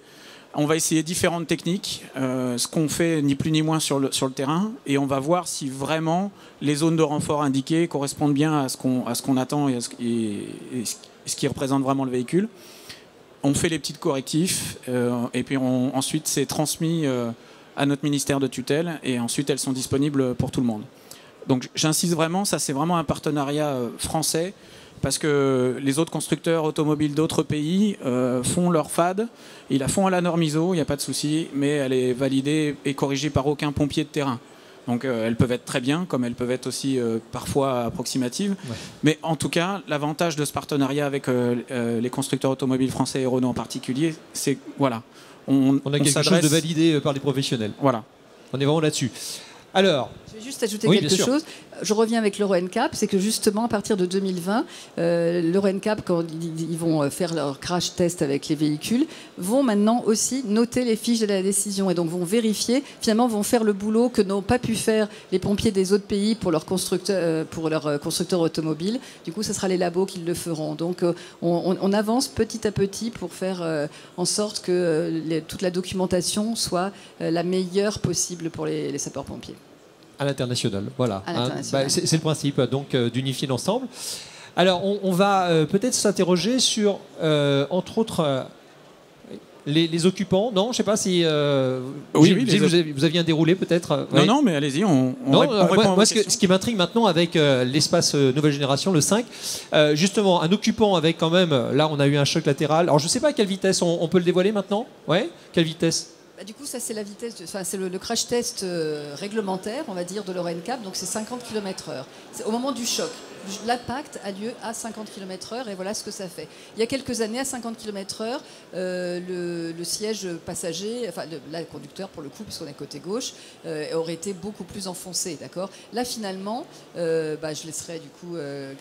On va essayer différentes techniques, ce qu'on fait ni plus ni moins sur le terrain, et on va voir si vraiment les zones de renfort indiquées correspondent bien à ce qu'on attend et ce qui représente vraiment le véhicule. On fait les petits correctifs, et puis ensuite c'est transmis à notre ministère de tutelle, et ensuite elles sont disponibles pour tout le monde. Donc j'insiste vraiment, ça c'est vraiment un partenariat français, parce que les autres constructeurs automobiles d'autres pays font leur FAD, ils la font à la norme ISO, il n'y a pas de souci, mais elle est validée et corrigée par aucun pompier de terrain. Donc elles peuvent être très bien, comme elles peuvent être aussi parfois approximatives. Ouais. Mais en tout cas, l'avantage de ce partenariat avec les constructeurs automobiles français et Renault en particulier, c'est voilà, on a quelque chose de validé par les professionnels. Voilà. On est vraiment là-dessus. Alors, je vais juste ajouter quelque chose. Je reviens avec l'Euro NCAP, c'est que justement à partir de 2020, l'Euro NCAP, quand ils vont faire leur crash test avec les véhicules, vont maintenant aussi noter les fiches de la décision et donc vont vérifier, finalement vont faire le boulot que n'ont pas pu faire les pompiers des autres pays pour leurs constructeurs automobiles. Du coup, ce sera les labos qui le feront. Donc on avance petit à petit pour faire en sorte que toute la documentation soit la meilleure possible pour les sapeurs-pompiers. À l'international, voilà. C'est le principe donc d'unifier l'ensemble. Alors, on va peut-être s'interroger sur, entre autres, les occupants. Non, je ne sais pas si vous aviez un déroulé peut-être. Non, mais allez-y, on répond. Moi, ce qui m'intrigue maintenant avec l'espace nouvelle génération, le 5, justement, un occupant avec quand même, là, on a eu un choc latéral. Alors, je ne sais pas à quelle vitesse, on peut le dévoiler maintenant? Ouais, quelle vitesse? Du coup, ça c'est la vitesse, c'est le crash test réglementaire, on va dire, de l'Euro NCAP, donc c'est 50 km/h. C'est au moment du choc. L'impact a lieu à 50 km/h et voilà ce que ça fait. Il y a quelques années, à 50 km/h, le siège passager, enfin le conducteur pour le coup, puisqu'on est côté gauche, aurait été beaucoup plus enfoncé, d'accord. Là finalement, je laisserai du coup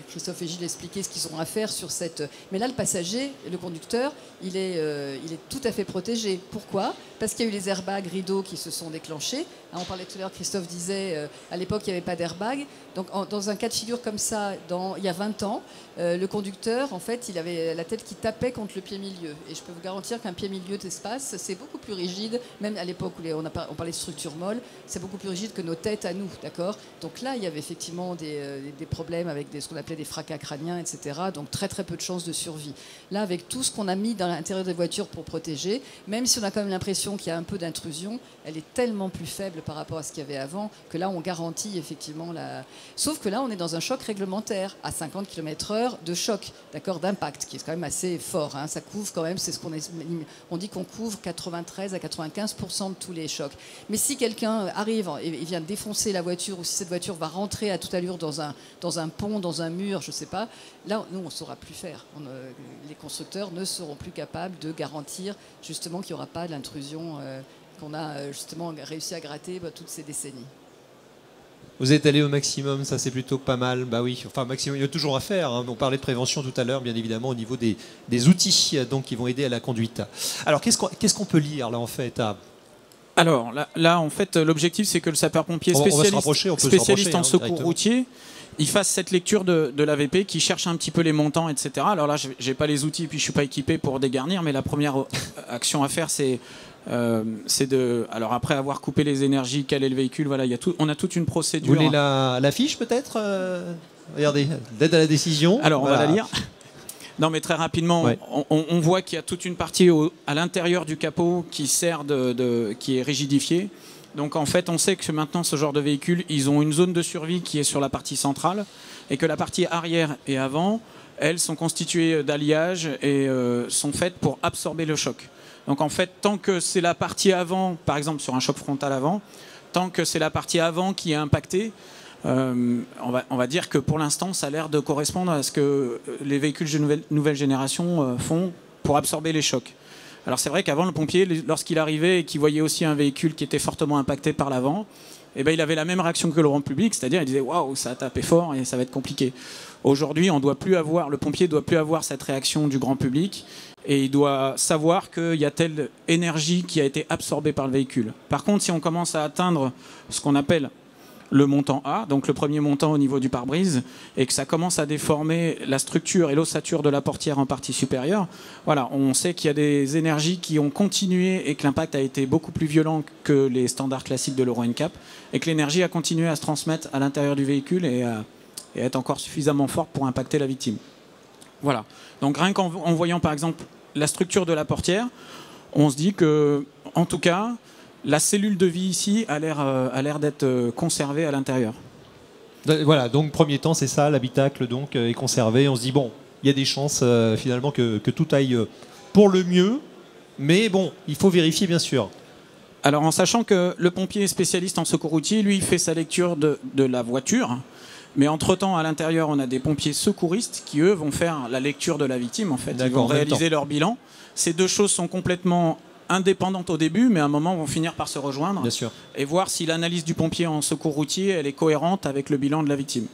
Christophe et Gilles expliquer ce qu'ils ont à faire sur cette. Mais là, le passager, le conducteur, il est tout à fait protégé. Pourquoi? Parce qu'il y a eu les airbags rideaux qui se sont déclenchés. On parlait tout à l'heure, Christophe disait, à l'époque, il n'y avait pas d'airbag. Donc, dans un cas de figure comme ça, il y a 20 ans, le conducteur, en fait, il avait la tête qui tapait contre le pied milieu. Et je peux vous garantir qu'un pied milieu d'espace, c'est beaucoup plus rigide, même à l'époque où on parlait de structure molle, c'est beaucoup plus rigide que nos têtes à nous, d'accord? Donc là, il y avait effectivement des problèmes avec ce qu'on appelait des fracas crâniens, etc. Donc très très peu de chances de survie. Là, avec tout ce qu'on a mis dans l'intérieur des voitures pour protéger, même si on a quand même l'impression qu'il y a un peu d'intrusion, elle est tellement plus faible par rapport à ce qu'il y avait avant, que là, on garantit effectivement la... Sauf que là, on est dans un choc réglementaire, à 50 km/h de choc, d'accord, d'impact, qui est quand même assez fort. Hein. Ça couvre quand même, c'est ce on dit qu'on couvre 93 à 95% de tous les chocs. Mais si quelqu'un arrive et vient défoncer la voiture, ou si cette voiture va rentrer à toute allure dans un pont, dans un mur, je ne sais pas, là, nous, on ne saura plus faire. Les constructeurs ne seront plus capables de garantir justement qu'il n'y aura pas d'intrusion qu'on a justement réussi à gratter toutes ces décennies. Vous êtes allé au maximum, ça c'est plutôt pas mal. Bah oui, enfin maximum, il y a toujours à faire. Hein. On parlait de prévention tout à l'heure, bien évidemment, au niveau des outils donc, qui vont aider à la conduite. Alors qu'est-ce qu'on peut lire là en fait Alors là en fait, l'objectif c'est que le sapeur-pompier spécialiste en secours routier, il fasse cette lecture de l'AVP qui cherche un petit peu les montants, etc. Alors là, j'ai pas les outils et puis je suis pas équipé pour dégarnir, mais la première action à faire c'est de... Alors après avoir coupé les énergies, caler le véhicule, voilà, on a toute une procédure. Vous voulez la fiche peut-être Regardez, d'aide à la décision. Alors voilà. On va la lire. Non mais très rapidement, ouais. On voit qu'il y a toute une partie à l'intérieur du capot qui sert qui est rigidifiée. Donc en fait, on sait que maintenant, ce genre de véhicule, ils ont une zone de survie qui est sur la partie centrale et que la partie arrière et avant, elles sont constituées d'alliages et sont faites pour absorber le choc. Donc en fait, tant que c'est la partie avant, par exemple sur un choc frontal avant, tant que c'est la partie avant qui est impactée, on va dire que pour l'instant, ça a l'air de correspondre à ce que les véhicules de nouvelle génération font pour absorber les chocs. Alors c'est vrai qu'avant, le pompier, lorsqu'il arrivait et qu'il voyait aussi un véhicule qui était fortement impacté par l'avant, eh ben, il avait la même réaction que le grand public, c'est-à-dire il disait « Waouh, ça a tapé fort et ça va être compliqué ». Aujourd'hui, le pompier ne doit plus avoir cette réaction du grand public et il doit savoir qu'il y a telle énergie qui a été absorbée par le véhicule. Par contre, si on commence à atteindre ce qu'on appelle le montant A, donc le premier montant au niveau du pare-brise, et que ça commence à déformer la structure et l'ossature de la portière en partie supérieure, voilà, on sait qu'il y a des énergies qui ont continué et que l'impact a été beaucoup plus violent que les standards classiques de l'Euro NCAP, et que l'énergie a continué à se transmettre à l'intérieur du véhicule et à être encore suffisamment forte pour impacter la victime. Voilà. Donc rien qu'en voyant par exemple la structure de la portière, on se dit que, en tout cas, la cellule de vie ici a l'air d'être conservée à l'intérieur. Voilà, donc premier temps, c'est ça, l'habitacle donc est conservé. On se dit, bon, il y a des chances finalement que tout aille pour le mieux, mais bon, il faut vérifier bien sûr. Alors en sachant que le pompier spécialiste en secours routier, lui, il fait sa lecture de la voiture, mais entre-temps, à l'intérieur, on a des pompiers secouristes qui, eux, vont faire la lecture de la victime, en fait. Ils vont réaliser leur bilan. Ces deux choses sont complètement indépendantes au début, mais à un moment vont finir par se rejoindre. Bien sûr. Et voir si l'analyse du pompier en secours routier elle est cohérente avec le bilan de la victime.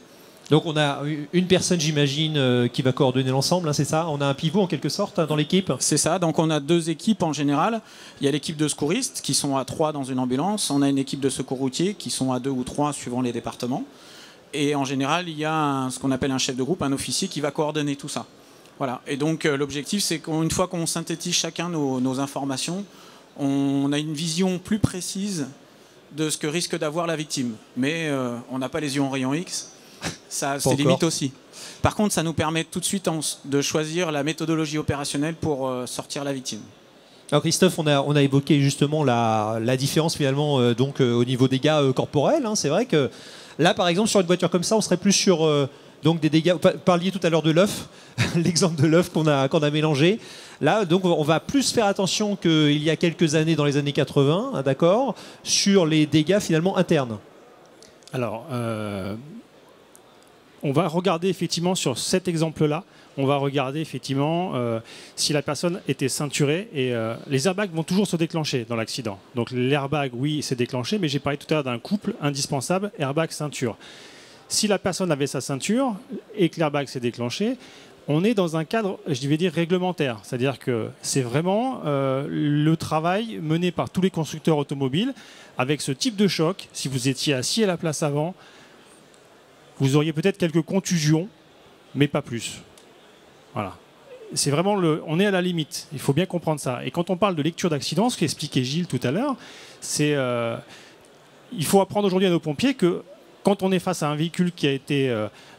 Donc on a une personne, j'imagine, qui va coordonner l'ensemble, hein, c'est ça? On a un pivot en quelque sorte dans l'équipe? C'est ça, donc on a deux équipes en général. Il y a l'équipe de secouristes qui sont à 3 dans une ambulance. On a une équipe de secours routier qui sont à 2 ou 3 suivant les départements. Et en général, il y a ce qu'on appelle un chef de groupe, un officier qui va coordonner tout ça. Voilà. Et donc l'objectif, c'est qu'une fois qu'on synthétise chacun nos informations, on a une vision plus précise de ce que risque d'avoir la victime. Mais on n'a pas les yeux en rayon X, ça c'est limite aussi. Par contre, ça nous permet tout de suite de choisir la méthodologie opérationnelle pour sortir la victime. Alors Christophe, on a évoqué justement la différence finalement donc, au niveau des dégâts corporels. Hein. C'est vrai que là, par exemple, sur une voiture comme ça, on serait plus sur... donc des dégâts, vous parliez tout à l'heure de l'œuf, l'exemple de l'œuf qu'on a mélangé. Là, donc, on va plus faire attention qu'il y a quelques années, dans les années 80, hein, d'accord, sur les dégâts finalement internes. Alors, on va regarder effectivement sur cet exemple-là, on va regarder effectivement si la personne était ceinturée et les airbags vont toujours se déclencher dans l'accident. Donc l'airbag, oui, s'est déclenché, mais j'ai parlé tout à l'heure d'un couple indispensable, airbag-ceinture. Si la personne avait sa ceinture et que l'airbag s'est déclenché, on est dans un cadre, je vais dire, réglementaire. C'est-à-dire que c'est vraiment le travail mené par tous les constructeurs automobiles avec ce type de choc. Si vous étiez assis à la place avant, vous auriez peut-être quelques contusions, mais pas plus. Voilà. C'est vraiment on est à la limite. Il faut bien comprendre ça. Et quand on parle de lecture d'accident, ce qu'expliquait Gilles tout à l'heure, c'est il faut apprendre aujourd'hui à nos pompiers que quand on est face à un véhicule qui a été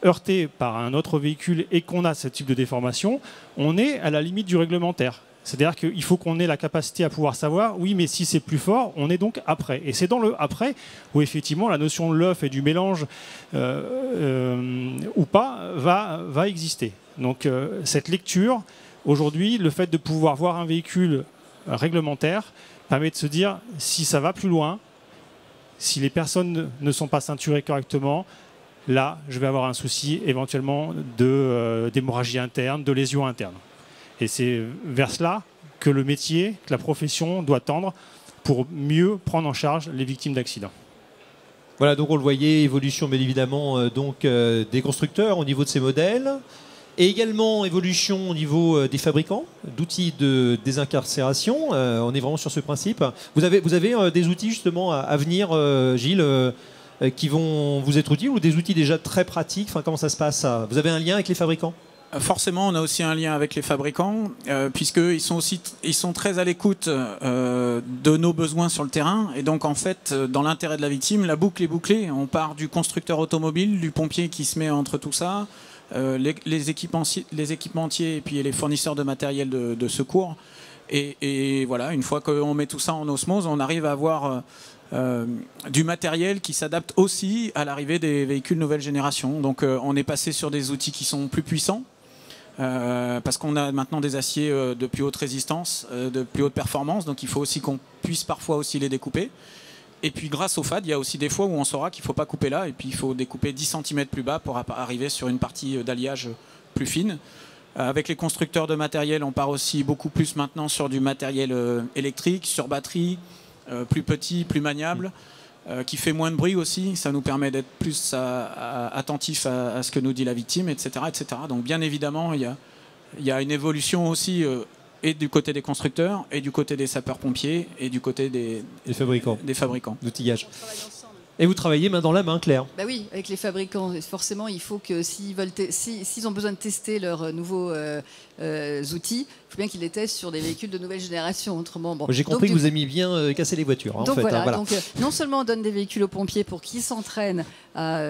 heurté par un autre véhicule et qu'on a ce type de déformation, on est à la limite du réglementaire. C'est-à-dire qu'il faut qu'on ait la capacité à pouvoir savoir, oui, mais si c'est plus fort, on est donc après. Et c'est dans le après où effectivement la notion de l'œuf et du mélange ou pas va exister. Donc cette lecture, aujourd'hui, le fait de pouvoir voir un véhicule réglementaire permet de se dire si ça va plus loin, si les personnes ne sont pas ceinturées correctement, là, je vais avoir un souci éventuellement d'hémorragie interne, de lésion interne. Et c'est vers cela que le métier, que la profession doit tendre pour mieux prendre en charge les victimes d'accidents. Voilà, donc on le voyait, évolution bien évidemment des constructeurs au niveau de ces modèles, et également évolution au niveau des fabricants d'outils de désincarcération. On est vraiment sur ce principe. Vous avez des outils justement à venir, Gilles, qui vont vous être utiles, ou des outils déjà très pratiques? Enfin, comment ça se passe? Vous avez un lien avec les fabricants? Forcément, on a aussi un lien avec les fabricants, puisqu'ils sont très à l'écoute de nos besoins sur le terrain. Et donc, en fait, dans l'intérêt de la victime, la boucle est bouclée. On part du constructeur automobile, du pompier qui se met entre tout ça, les équipementiers et puis les fournisseurs de matériel de secours. Et voilà, une fois qu'on met tout ça en osmose, on arrive à avoir du matériel qui s'adapte aussi à l'arrivée des véhicules nouvelle génération. Donc, on est passé sur des outils qui sont plus puissants. Parce qu'on a maintenant des aciers de plus haute résistance, de plus haute performance, donc il faut aussi qu'on puisse parfois aussi les découper. Et puis grâce au FAD, il y a aussi des fois où on saura qu'il ne faut pas couper là, et puis il faut découper 10 cm plus bas pour arriver sur une partie d'alliage plus fine. Avec les constructeurs de matériel, on part aussi beaucoup plus maintenant sur du matériel électrique, sur batterie, plus petit, plus maniable, qui fait moins de bruit aussi. Ça nous permet d'être plus attentifs à ce que nous dit la victime, etc. etc. Donc bien évidemment, il y a une évolution aussi et du côté des constructeurs, et du côté des sapeurs-pompiers, et du côté des fabricants d'outillage. Et vous travaillez main dans la main, Claire? Bah oui, avec les fabricants. Forcément, il faut que s'ils ont besoin de tester leurs nouveaux outils, il faut bien qu'ils les testent sur des véhicules de nouvelle génération. Autrement, bon. J'ai compris que vous aimiez bien casser les voitures. Donc, en fait, voilà, voilà. Donc, non seulement on donne des véhicules aux pompiers pour qu'ils s'entraînent à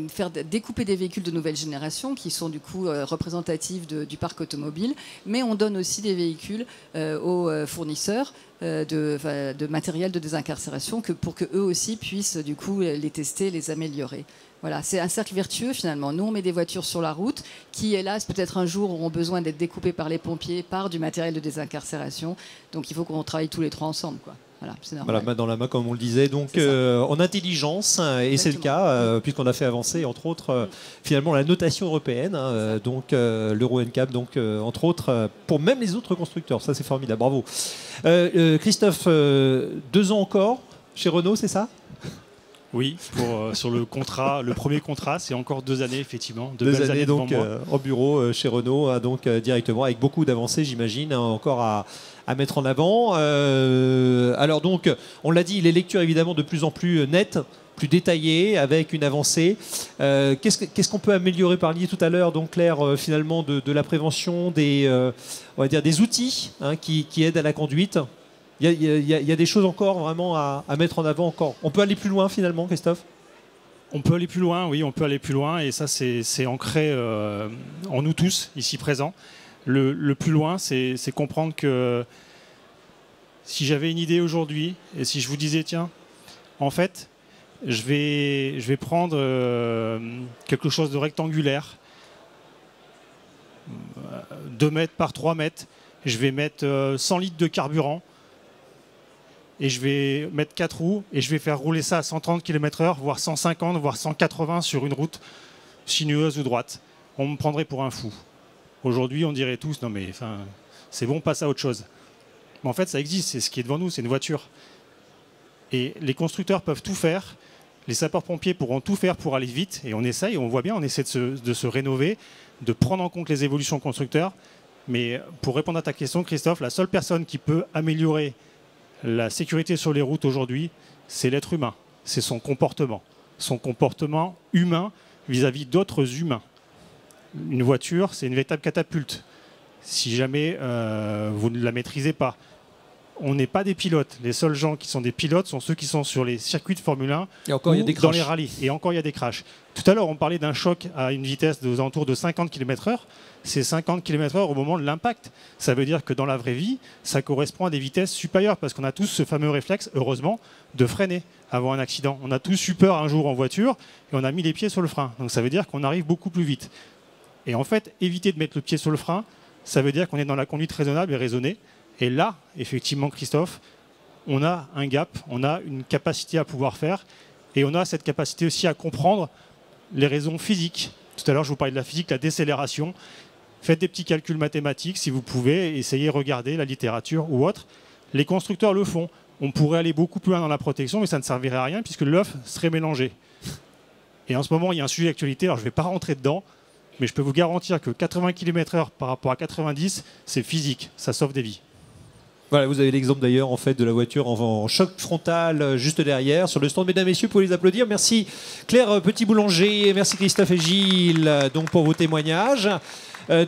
faire découper des véhicules de nouvelle génération qui sont du coup représentatifs du parc automobile, mais on donne aussi des véhicules aux fournisseurs de matériel de désincarcération pour que eux aussi puissent du coup les tester, les améliorer. Voilà, c'est un cercle vertueux finalement. Nous, on met des voitures sur la route qui, hélas, peut-être un jour auront besoin d'être découpées par les pompiers, par du matériel de désincarcération. Donc il faut qu'on travaille tous les trois ensemble, quoi. Voilà, c'est normal. Voilà, main dans la main, comme on le disait. Donc, en intelligence, et c'est le cas, puisqu'on a fait avancer, entre autres, finalement, la notation européenne, donc l'Euro NCAP, donc, entre autres, pour même les autres constructeurs. Ça, c'est formidable. Bravo. Christophe, 2 ans encore chez Renault, c'est ça? Oui, sur le contrat, le premier contrat, c'est encore 2 années, effectivement. 2 années donc en bureau chez Renault, donc directement, avec beaucoup d'avancées, j'imagine, encore à mettre en avant. Alors donc, on l'a dit, les lectures évidemment de plus en plus nettes, plus détaillées, avec une avancée. Qu'est-ce qu'on peut améliorer? Parliez tout à l'heure, donc Claire, finalement, de la prévention, on va dire des outils qui aident à la conduite. Il y a des choses encore vraiment à mettre en avant encore. On peut aller plus loin finalement, Christophe? On peut aller plus loin, oui, on peut aller plus loin. Et ça, c'est ancré en nous tous, ici présents. Le plus loin, c'est comprendre que si j'avais une idée aujourd'hui, et si je vous disais, tiens, en fait, je vais prendre quelque chose de rectangulaire, 2 mètres par 3 mètres, je vais mettre 100 litres de carburant, et je vais mettre 4 roues et je vais faire rouler ça à 130 km/h, voire 150, voire 180 sur une route sinueuse ou droite. On me prendrait pour un fou. Aujourd'hui, on dirait tous, non mais c'est bon, passe à autre chose. Mais en fait, ça existe, c'est ce qui est devant nous, c'est une voiture. Et les constructeurs peuvent tout faire, les sapeurs-pompiers pourront tout faire pour aller vite, et on essaye, on voit bien, on essaie de se rénover, de prendre en compte les évolutions constructeurs. Mais pour répondre à ta question, Christophe, la seule personne qui peut améliorer la sécurité sur les routes aujourd'hui, c'est l'être humain, c'est son comportement humain vis-à-vis d'autres humains. Une voiture, c'est une véritable catapulte. Si jamais vous ne la maîtrisez pas, on n'est pas des pilotes. Les seuls gens qui sont des pilotes sont ceux qui sont sur les circuits de Formule 1 ou dans les rallyes. Et encore, il y a des crashs. Tout à l'heure, on parlait d'un choc à une vitesse aux alentours de 50 km/h. C'est 50 km/h au moment de l'impact. Ça veut dire que dans la vraie vie, ça correspond à des vitesses supérieures parce qu'on a tous ce fameux réflexe, heureusement, de freiner avant un accident. On a tous eu peur un jour en voiture et on a mis les pieds sur le frein. Donc ça veut dire qu'on arrive beaucoup plus vite. Et en fait, éviter de mettre le pied sur le frein, ça veut dire qu'on est dans la conduite raisonnable et raisonnée. Et là, effectivement, Christophe, on a un gap, on a une capacité à pouvoir faire, et on a cette capacité aussi à comprendre les raisons physiques. Tout à l'heure, je vous parlais de la physique, la décélération. Faites des petits calculs mathématiques si vous pouvez, essayez de regarder la littérature ou autre. Les constructeurs le font. On pourrait aller beaucoup plus loin dans la protection, mais ça ne servirait à rien puisque l'œuf serait mélangé. Et en ce moment, il y a un sujet d'actualité, alors je ne vais pas rentrer dedans, mais je peux vous garantir que 80 km/h par rapport à 90, c'est physique, ça sauve des vies. Voilà, vous avez l'exemple d'ailleurs en fait de la voiture en choc frontal juste derrière sur le stand. Mesdames, messieurs, vous pouvez les applaudir. Merci Claire Petit-Boulanger, merci Christophe et Gilles donc pour vos témoignages.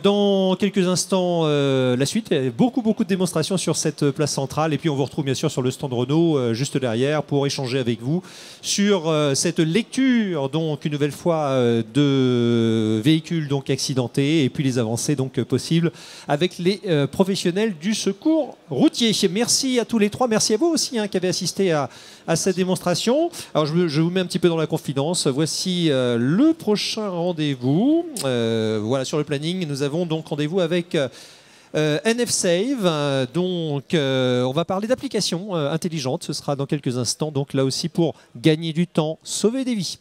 Dans quelques instants, la suite. Il y a beaucoup de démonstrations sur cette place centrale. Et puis, on vous retrouve bien sûr sur le stand Renault, juste derrière, pour échanger avec vous sur cette lecture, donc, une nouvelle fois, de véhicules donc, accidentés et puis les avancées donc, possibles avec les professionnels du secours routier. Merci à tous les trois. Merci à vous aussi qui avez assisté à cette démonstration. Alors, je vous mets un petit peu dans la confidence. Voici le prochain rendez-vous. Voilà, sur le planning. Nous avons donc rendez-vous avec NFSave, donc on va parler d'applications intelligentes, ce sera dans quelques instants, donc là aussi pour gagner du temps, sauver des vies.